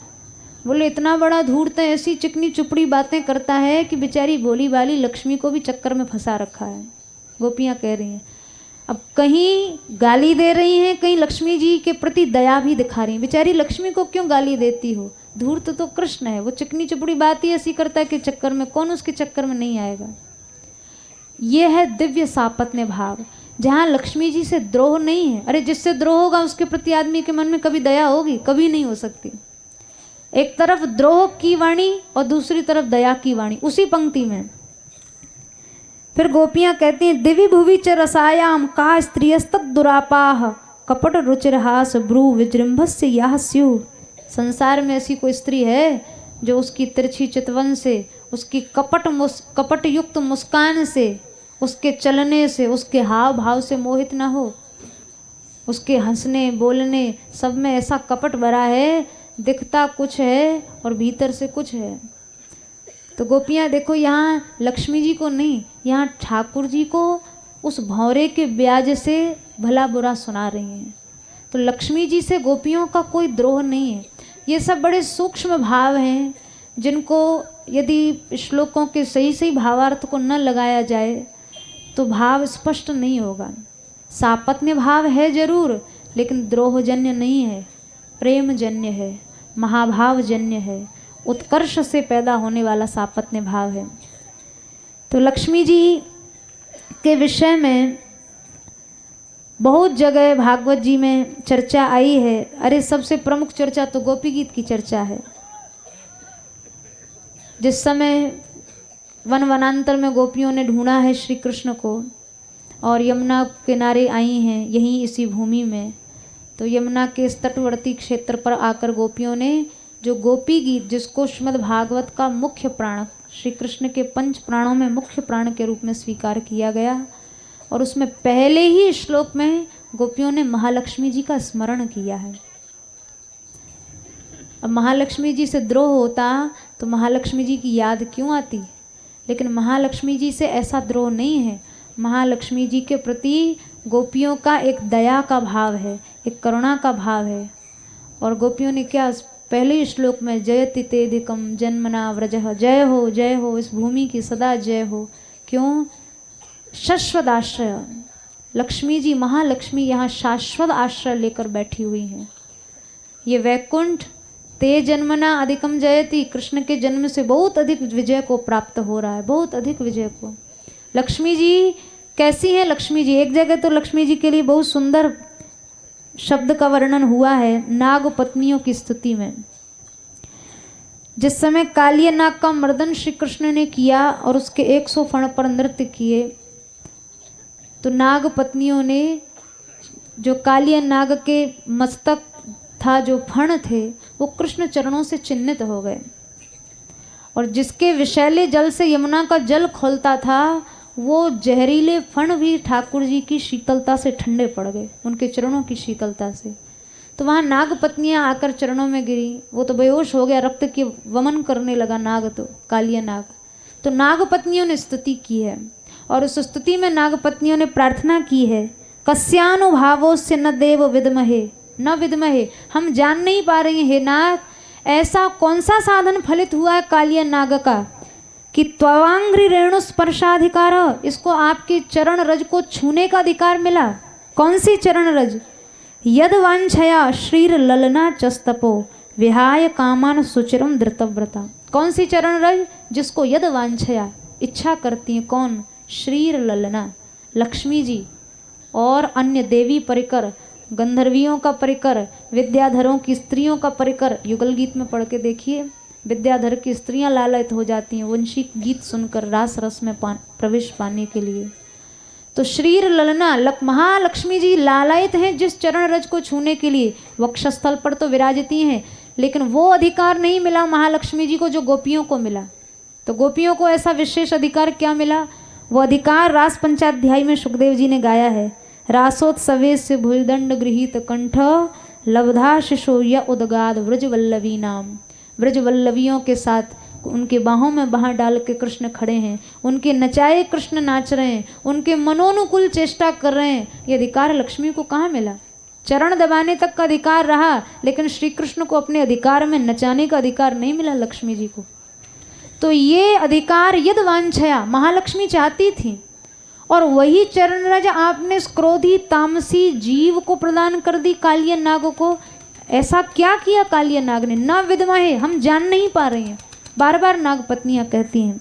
बोले इतना बड़ा धूर्त है, ऐसी चिकनी चुपड़ी बातें करता है कि बेचारी भोली भाली लक्ष्मी को भी चक्कर में फंसा रखा है। गोपियां कह रही हैं। अब कहीं गाली दे रही हैं, कहीं लक्ष्मी जी के प्रति दया भी दिखा रही हैं। बेचारी लक्ष्मी को क्यों गाली देती हो, धूर्त तो कृष्ण है, वो चिकनी चुपड़ी बात ही ऐसी करता है कि चक्कर में कौन उसके चक्कर में नहीं आएगा। ये है दिव्य सापत्न्य भाव, जहाँ लक्ष्मी जी से द्रोह नहीं है। अरे जिससे द्रोह होगा उसके प्रति आदमी के मन में कभी दया होगी? कभी नहीं हो सकती। एक तरफ द्रोह की वाणी और दूसरी तरफ दया की वाणी, उसी पंक्ति में। फिर गोपियां कहती हैं, दिवि भुवि च रसायाम का स्त्रियस्तत् दुरापाह कपट रुचिरहास ब्रू विजृंभस्य याह स्यु। संसार में ऐसी कोई स्त्री है जो उसकी तिरछी चितवन से, उसकी कपट युक्त मुस्कान से, उसके चलने से, उसके हाव भाव से मोहित ना हो? उसके हंसने बोलने सब में ऐसा कपट भरा है, दिखता कुछ है और भीतर से कुछ है। तो गोपियाँ देखो, यहाँ लक्ष्मी जी को नहीं, यहाँ ठाकुर जी को उस भौरे के ब्याज से भला बुरा सुना रही हैं। तो लक्ष्मी जी से गोपियों का कोई द्रोह नहीं है। ये सब बड़े सूक्ष्म भाव हैं, जिनको यदि श्लोकों के सही सही भावार्थ को न लगाया जाए तो भाव स्पष्ट नहीं होगा। सापत्न्य भाव है जरूर, लेकिन द्रोहजन्य नहीं है, प्रेमजन्य है, महाभावजन्य है, उत्कर्ष से पैदा होने वाला सापत्न्य भाव है। तो लक्ष्मी जी के विषय में बहुत जगह भागवत जी में चर्चा आई है। अरे सबसे प्रमुख चर्चा तो गोपी गीत की चर्चा है। जिस समय वन वनांतर में गोपियों ने ढूंढा है श्री कृष्ण को और यमुना किनारे आई हैं यहीं इसी भूमि में, तो यमुना के इस तटवर्ती क्षेत्र पर आकर गोपियों ने जो गोपी गीत, जिसको श्रीमद् भागवत का मुख्य प्राण, श्री कृष्ण के 5 प्राणों में मुख्य प्राण के रूप में स्वीकार किया गया, और उसमें पहले ही श्लोक में गोपियों ने महालक्ष्मी जी का स्मरण किया है। अब महालक्ष्मी जी से द्रोह होता तो महालक्ष्मी जी की याद क्यों आती? लेकिन महालक्ष्मी जी से ऐसा द्रोह नहीं है। महालक्ष्मी जी के प्रति गोपियों का एक दया का भाव है, एक करुणा का भाव है। और गोपियों ने क्या पहले श्लोक में जयति तेधिकम जन्मना व्रजः, जय हो इस भूमि की सदा जय हो। क्यों? शाश्वत आश्रय, लक्ष्मी जी महालक्ष्मी यहाँ शाश्वत आश्रय लेकर बैठी हुई हैं। ये वैकुंठ ते जन्मना अधिकम जयति, कृष्ण के जन्म से बहुत अधिक विजय को प्राप्त हो रहा है, बहुत अधिक विजय को। लक्ष्मी जी कैसी है लक्ष्मी जी। एक जगह तो लक्ष्मी जी के लिए बहुत सुंदर शब्द का वर्णन हुआ है नाग पत्नियों की स्तुति में। जिस समय कालिया नाग का मर्दन श्री कृष्ण ने किया और उसके 100 फण पर नृत्य किए, तो नाग पत्नियों ने जो कालिया नाग के मस्तक था, जो फण थे, वो कृष्ण चरणों से चिन्हित हो गए। और जिसके विषैले जल से यमुना का जल खोलता था, वो जहरीले फण भी ठाकुर जी की शीतलता से ठंडे पड़ गए, उनके चरणों की शीतलता से। तो वहाँ नाग पत्नियाँ आकर चरणों में गिरी, वो तो बेहोश हो गया, रक्त की वमन करने लगा नाग, तो कालिया नाग। तो नाग पत्नियों ने स्तुति की है, और उस स्तुति में नाग पत्नियों ने प्रार्थना की है, कस्यानुभावोस्य न देव विद्महे न विद्महे, हम जान नहीं पा रहे हैं हे नाग, ऐसा कौन सा साधन फलित हुआ है कालिया नाग का कि त्वांग्री रेणु स्पर्शाधिकार, इसको आपके चरण रज को छूने का अधिकार मिला। कौन सी चरण रज? यद वांछया श्रीर ललना चस्तपो विहाय कामान सुचिरम धृतव्रता। कौन सी चरण रज? जिसको यद वांछया, इच्छा करती है कौन? श्रीर ललना, लक्ष्मी जी और अन्य देवी परिकर, गंधर्वियों का परिकर, विद्याधरों की स्त्रियों का परिकर। युगल गीत में पढ़ के देखिए, विद्याधर की स्त्रियां लालयित हो जाती हैं वंशी गीत सुनकर रास रस में प्रवेश पाने के लिए। तो श्रीर ललना, महालक्ष्मी जी लालायित हैं जिस चरण रज को छूने के लिए। वक्षस्थल पर तो विराजती हैं, लेकिन वो अधिकार नहीं मिला महालक्ष्मी जी को जो गोपियों को मिला। तो गोपियों को ऐसा विशेष अधिकार क्या मिला? वो अधिकार रास पंचाध्याय में सुखदेव जी ने गाया है, रासोत्सवे से भुजदंड गृहीत कंठ लब्धा शिशो य उदगाद व्रजवल्लवी नाम। व्रजवल्लवियों के साथ उनके बाहों में बाह डाल के कृष्ण खड़े हैं, उनके नचाए कृष्ण नाच रहे हैं, उनके मनोनुकूल चेष्टा कर रहे हैं। ये अधिकार लक्ष्मी को कहाँ मिला? चरण दबाने तक का अधिकार रहा, लेकिन श्री कृष्ण को अपने अधिकार में नचाने का अधिकार नहीं मिला लक्ष्मी जी को। तो ये अधिकार यद वांछया, महालक्ष्मी चाहती थी, और वही चरण रज आपने क्रोधी तामसी जीव को प्रदान कर दी कालिया नाग को। ऐसा क्या किया कालिया नाग ने? न विद्महे, हम जान नहीं पा रहे हैं। बार बार नाग पत्नियां कहती हैं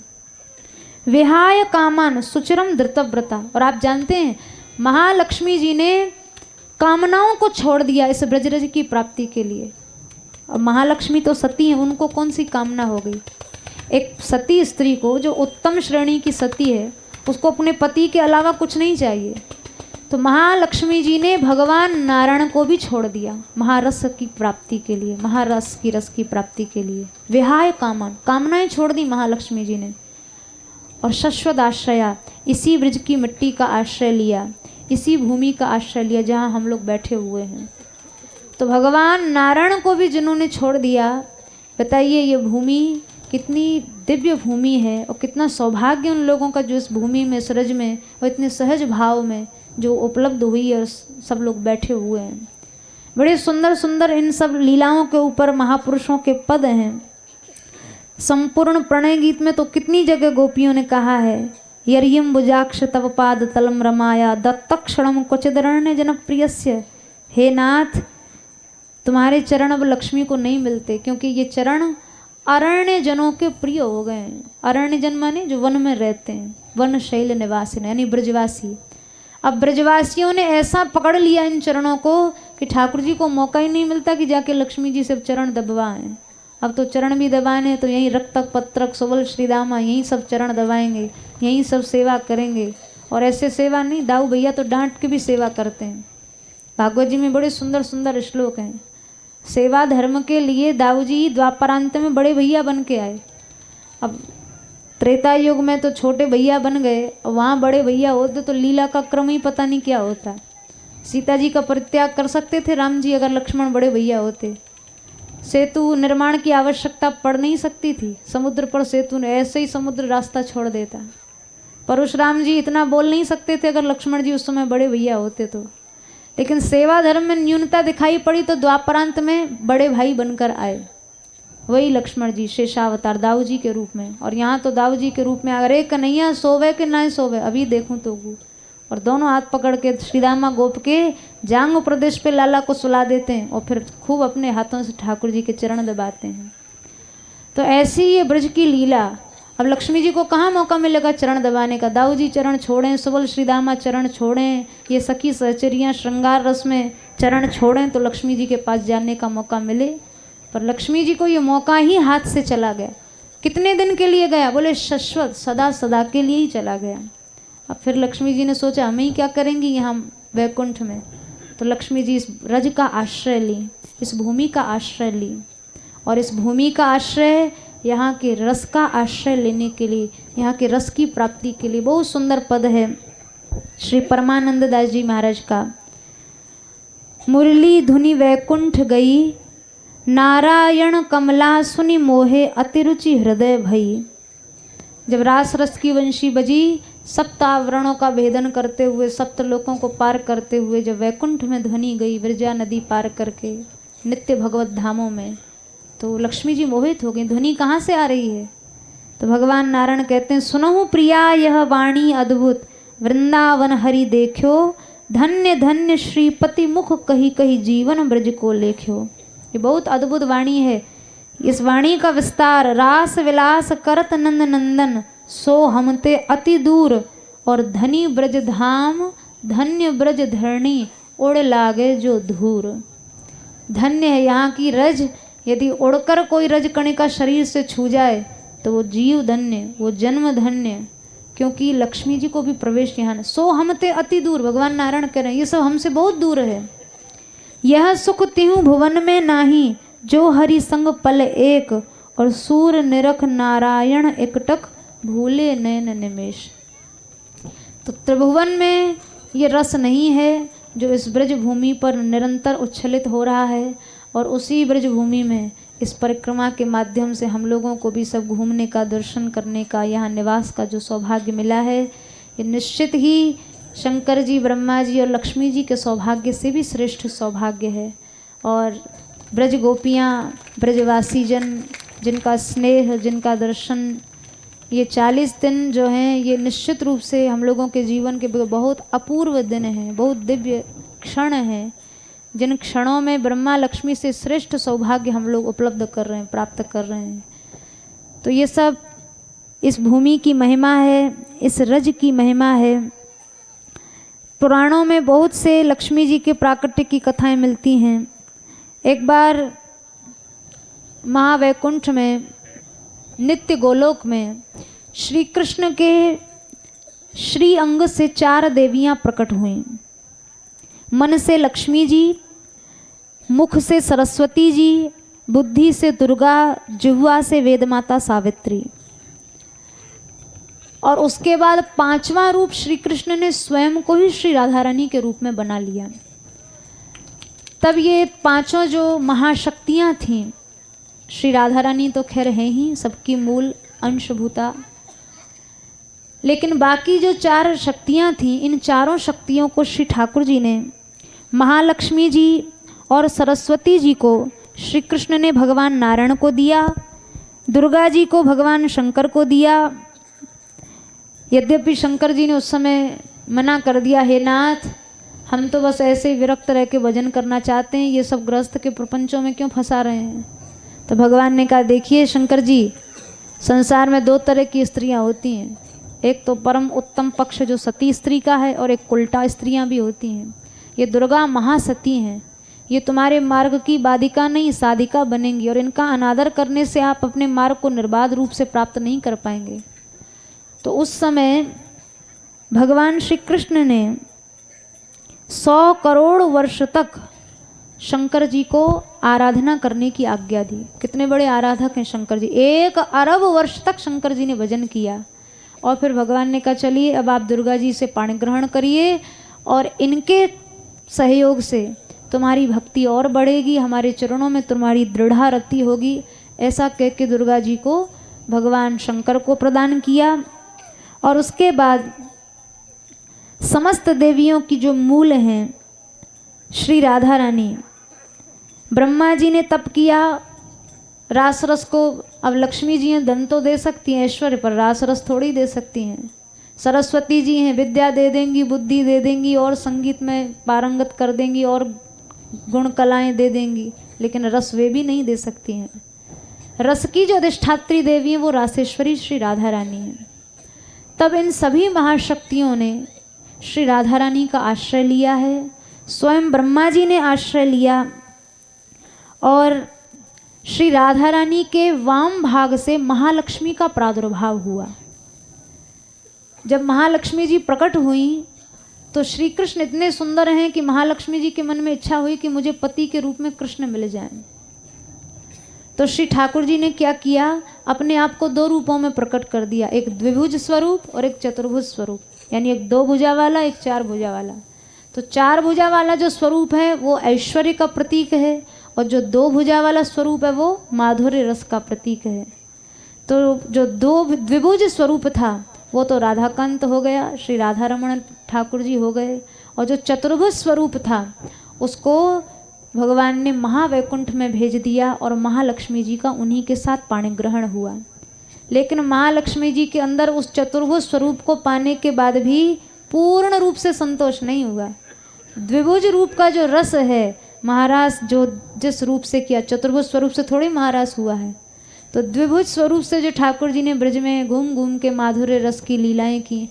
विहाय कामान सुचिरम धृतव्रता। और आप जानते हैं महालक्ष्मी जी ने कामनाओं को छोड़ दिया इस ब्रजरज की प्राप्ति के लिए। अब महालक्ष्मी तो सती हैं, उनको कौन सी कामना हो गई? एक सती स्त्री को, जो उत्तम श्रेणी की सती है, उसको अपने पति के अलावा कुछ नहीं चाहिए। तो महालक्ष्मी जी ने भगवान नारायण को भी छोड़ दिया महारस की प्राप्ति के लिए, महारस की रस की प्राप्ति के लिए। विहाय कामन, कामनाएं छोड़ दी महालक्ष्मी जी ने। और शश्वत आश्रया, इसी ब्रज की मिट्टी का आश्रय लिया, इसी भूमि का आश्रय लिया जहाँ हम लोग बैठे हुए हैं। तो भगवान नारायण को भी जिन्होंने छोड़ दिया, बताइए ये भूमि कितनी दिव्य भूमि है, और कितना सौभाग्य उन लोगों का जो इस भूमि में, इस रज में, और इतने सहज भाव में जो उपलब्ध हुई है, सब लोग बैठे हुए हैं। बड़े सुंदर सुंदर इन सब लीलाओं के ऊपर महापुरुषों के पद हैं। संपूर्ण प्रणय गीत में तो कितनी जगह गोपियों ने कहा है, यरियम बुजाक्ष तव पाद तलम रमाया दत्तक्षणम क्वचिदरण्य जनप्रियस्य। हे नाथ, तुम्हारे चरण अब लक्ष्मी को नहीं मिलते, क्योंकि ये चरण अरण्य जनों के प्रिय हो गए हैं। अरण्य जन माने जो वन में रहते हैं, वन शैल निवासी यानी ब्रजवासी। अब ब्रजवासियों ने ऐसा पकड़ लिया इन चरणों को कि ठाकुर जी को मौका ही नहीं मिलता कि जाके लक्ष्मी जी से चरण दबवाएं। अब तो चरण भी दबाने तो यहीं रक्तक पत्रक सुबल श्रीदामा, यहीं सब चरण दबाएंगे, यहीं सब सेवा करेंगे। और ऐसे सेवा नहीं, दाऊ भैया तो डांट के भी सेवा करते हैं। भागवत जी में बड़े सुंदर सुंदर श्लोक हैं। सेवा धर्म के लिए दाऊ जी द्वापरांत में बड़े भैया बन के आए। अब त्रेता युग में तो छोटे भैया बन गए, वहाँ बड़े भैया होते तो लीला का क्रम ही पता नहीं क्या होता। सीता जी का परित्याग कर सकते थे राम जी अगर लक्ष्मण बड़े भैया होते। सेतु निर्माण की आवश्यकता पड़ नहीं सकती थी, समुद्र पर सेतु ने ऐसे ही समुद्र रास्ता छोड़ देता। परशुराम जी इतना बोल नहीं सकते थे अगर लक्ष्मण जी उस समय बड़े भैया होते तो। लेकिन सेवा धर्म में न्यूनता दिखाई पड़ी तो द्वापरांत में बड़े भाई बनकर आए, वही लक्ष्मण जी शेषावतार दाऊ जी के रूप में। और यहाँ तो दाऊ जी के रूप में अरे कन्हैया सोवे कि ना सोवे अभी देखूं तो। और दोनों हाथ पकड़ के श्रीदामा गोप के जांग प्रदेश पे लाला को सुला देते हैं, और फिर खूब अपने हाथों से ठाकुर जी के चरण दबाते हैं। तो ऐसी ये ब्रज की लीला अब लक्ष्मी जी को कहाँ मौका मिलेगा चरण दबाने का। दाऊ जी चरण छोड़ें, सुबल श्रीदामा चरण छोड़ें, ये सखी सहचरियाँ श्रृंगार रस में चरण छोड़ें तो लक्ष्मी जी के पास जाने का मौका मिले। पर लक्ष्मी जी को ये मौका ही हाथ से चला गया। कितने दिन के लिए गया? बोले शाश्वत, सदा सदा के लिए ही चला गया। अब फिर लक्ष्मी जी ने सोचा हमें ही क्या करेंगी यहाँ वैकुंठ में। तो लक्ष्मी जी इस रज का आश्रय ली, इस भूमि का आश्रय ली, और इस भूमि का आश्रय यहाँ के रस का आश्रय लेने के लिए, यहाँ के रस की प्राप्ति के लिए। बहुत सुंदर पद है श्री परमानंद दास जी महाराज का। मुरली धुनि वैकुंठ गई, नारायण कमला सुनि मोहे अतिरुचि हृदय भई। जब रास रस की वंशी बजी, सप्त आवरणों का भेदन करते हुए, सप्त लोकों को पार करते हुए जब वैकुंठ में ध्वनि गई, विरजा नदी पार करके नित्य भगवत धामों में, तो लक्ष्मी जी मोहित हो गई। ध्वनि कहाँ से आ रही है? तो भगवान नारायण कहते हैं, सुनहु प्रिया यह वाणी अद्भुत, वृंदावन हरि देखो, धन्य धन्य श्रीपति मुख कही कही जीवन ब्रज को लेख्यो। ये बहुत अद्भुत वाणी है। इस वाणी का विस्तार, रास विलास करत नंद नंदन, सो हमते अति दूर, और धनी ब्रज धाम धन्य ब्रज धरणी, उड़ लागे जो धूर। धन्य है यहाँ की रज। यदि उड़कर कोई रज कणिका शरीर से छू जाए तो वो जीव धन्य, वो जन्म धन्य, क्योंकि लक्ष्मी जी को भी प्रवेश यहाँ है। सो हमते अति दूर, भगवान नारायण कह रहे हैं ये सब हमसे बहुत दूर है। यह सुख तिहु भुवन में नाही, जो हरि संग पल एक, और सूर निरख नारायण एकटक, भूले नयन निमेश। तो त्रिभुवन में ये रस नहीं है जो इस ब्रज भूमि पर निरंतर उच्छलित हो रहा है, और उसी ब्रज भूमि में इस परिक्रमा के माध्यम से हम लोगों को भी सब घूमने का, दर्शन करने का, यहाँ निवास का जो सौभाग्य मिला है, ये निश्चित ही शंकर जी, ब्रह्मा जी और लक्ष्मी जी के सौभाग्य से भी श्रेष्ठ सौभाग्य है। और ब्रज गोपियाँ, ब्रजवासी जन, जिनका स्नेह, जिनका दर्शन, ये 40 दिन जो हैं ये निश्चित रूप से हम लोगों के जीवन के बहुत अपूर्व दिन हैं, बहुत दिव्य क्षण हैं, जिन क्षणों में ब्रह्मा लक्ष्मी से श्रेष्ठ सौभाग्य हम लोग उपलब्ध कर रहे हैं, प्राप्त कर रहे हैं। तो ये सब इस भूमि की महिमा है, इस रज की महिमा है। पुराणों में बहुत से लक्ष्मी जी के प्राकट्य की कथाएं मिलती हैं। एक बार महावैकुंठ में, नित्य गोलोक में, श्री कृष्ण के श्री अंग से 4 देवियां प्रकट हुईं। मन से लक्ष्मी जी, मुख से सरस्वती जी, बुद्धि से दुर्गा, जिह्वा से वेदमाता सावित्री। और उसके बाद 5वां रूप श्री कृष्ण ने स्वयं को ही श्री राधा रानी के रूप में बना लिया। तब ये 5 जो महाशक्तियां थीं, श्री राधा रानी तो खैर है ही सबकी मूल अंशभूता, लेकिन बाकी जो 4 शक्तियां थीं, इन 4 शक्तियों को श्री ठाकुर जी ने, महालक्ष्मी जी और सरस्वती जी को श्री कृष्ण ने भगवान नारायण को दिया, दुर्गा जी को भगवान शंकर को दिया। यद्यपि शंकर जी ने उस समय मना कर दिया, हे नाथ हम तो बस ऐसे ही विरक्त रह के भजन करना चाहते हैं, ये सब गृहस्थ के प्रपंचों में क्यों फंसा रहे हैं। तो भगवान ने कहा, देखिए शंकर जी, संसार में 2 तरह की स्त्रियां होती हैं, एक तो परम उत्तम पक्ष जो सती स्त्री का है, और एक उल्टा स्त्रियां भी होती हैं। ये दुर्गा महासती हैं, ये तुम्हारे मार्ग की बाधिका नहीं साधिका बनेंगी, और इनका अनादर करने से आप अपने मार्ग को निर्बाध रूप से प्राप्त नहीं कर पाएंगे। तो उस समय भगवान श्री कृष्ण ने 100 करोड़ वर्ष तक शंकर जी को आराधना करने की आज्ञा दी। कितने बड़े आराधक हैं शंकर जी। 1 अरब वर्ष तक शंकर जी ने भजन किया, और फिर भगवान ने कहा, चलिए अब आप दुर्गा जी से पाणी ग्रहण करिए, और इनके सहयोग से तुम्हारी भक्ति और बढ़ेगी, हमारे चरणों में तुम्हारी दृढ़ारति होगी। ऐसा कह के दुर्गा जी को भगवान शंकर को प्रदान किया। और उसके बाद समस्त देवियों की जो मूल हैं, श्री राधा रानी, ब्रह्मा जी ने तप किया रास रस को। अब लक्ष्मी जी हैं, धन तो दे सकती हैं ऐश्वर्य, पर रास रस थोड़ी दे सकती हैं। सरस्वती जी हैं, विद्या दे देंगी, बुद्धि दे देंगी, और संगीत में पारंगत कर देंगी, और गुण कलाएं दे देंगी, लेकिन रस वे भी नहीं दे सकती हैं। रस की जो अधिष्ठात्री देवी है वो रासेश्वरी श्री राधा रानी है। तब इन सभी महाशक्तियों ने श्री राधा रानी का आश्रय लिया है। स्वयं ब्रह्मा जी ने आश्रय लिया और श्री राधा रानी के वाम भाग से महालक्ष्मी का प्रादुर्भाव हुआ। जब महालक्ष्मी जी प्रकट हुई तो श्री कृष्ण इतने सुंदर हैं कि महालक्ष्मी जी के मन में इच्छा हुई कि मुझे पति के रूप में कृष्ण मिल जाएं। तो श्री ठाकुर जी ने क्या किया, अपने आप को दो रूपों में प्रकट कर दिया, एक द्विभुज स्वरूप और एक चतुर्भुज स्वरूप, यानी एक दो भुजा वाला एक चार भुजा वाला। तो चार भुजा वाला जो स्वरूप है वो ऐश्वर्य का प्रतीक है और जो दो भुजा वाला स्वरूप है वो माधुर्य रस का प्रतीक है। तो जो दो द्विभुज स्वरूप था वो तो राधाकांत हो गया, श्री राधा रमण ठाकुर जी हो गए, और जो चतुर्भुज स्वरूप था उसको भगवान ने महावैकुंठ में भेज दिया और महालक्ष्मी जी का उन्हीं के साथ पाणिग्रहण हुआ। लेकिन महालक्ष्मी जी के अंदर उस चतुर्भुज स्वरूप को पाने के बाद भी पूर्ण रूप से संतोष नहीं हुआ। द्विभुज रूप का जो रस है महाराज जो जिस रूप से किया, चतुर्भुज स्वरूप से थोड़ी महाराज हुआ है। तो द्विभुज स्वरूप से जो ठाकुर जी ने ब्रज में घूम घूम के माधुर्य रस की लीलाएं की,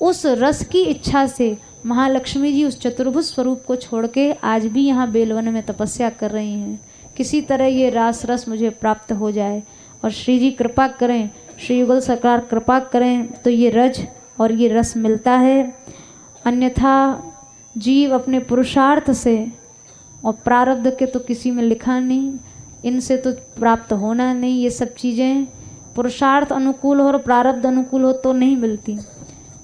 उस रस की इच्छा से महालक्ष्मी जी उस चतुर्भुज स्वरूप को छोड़ के आज भी यहाँ बेलवन में तपस्या कर रही हैं। किसी तरह ये रास रस मुझे प्राप्त हो जाए और श्री जी कृपा करें, श्री युगल सरकार कृपा करें तो ये रज और ये रस मिलता है। अन्यथा जीव अपने पुरुषार्थ से और प्रारब्ध के तो किसी में लिखा नहीं, इनसे तो प्राप्त होना नहीं। ये सब चीज़ें पुरुषार्थ अनुकूल हो और प्रारब्ध अनुकूल हो तो नहीं मिलती।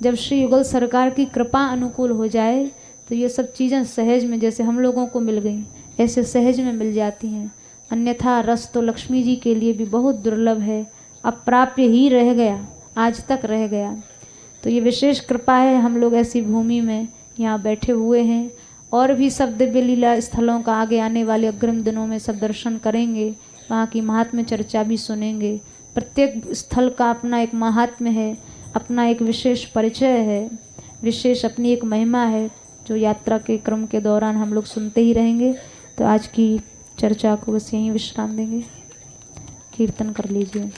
जब श्री युगल सरकार की कृपा अनुकूल हो जाए तो ये सब चीज़ें सहज में, जैसे हम लोगों को मिल गई, ऐसे सहज में मिल जाती हैं। अन्यथा रस तो लक्ष्मी जी के लिए भी बहुत दुर्लभ है, अप्राप्य ही रह गया, आज तक रह गया। तो ये विशेष कृपा है, हम लोग ऐसी भूमि में यहाँ बैठे हुए हैं और भी सब दिव्य लीला स्थलों का आगे आने वाले अग्रिम दिनों में सब दर्शन करेंगे, वहाँ की महात्म्य चर्चा भी सुनेंगे। प्रत्येक स्थल का अपना एक महात्म्य है, अपना एक विशेष परिचय है, विशेष अपनी एक महिमा है जो यात्रा के क्रम के दौरान हम लोग सुनते ही रहेंगे। तो आज की चर्चा को बस यहीं विश्राम देंगे। कीर्तन कर लीजिए।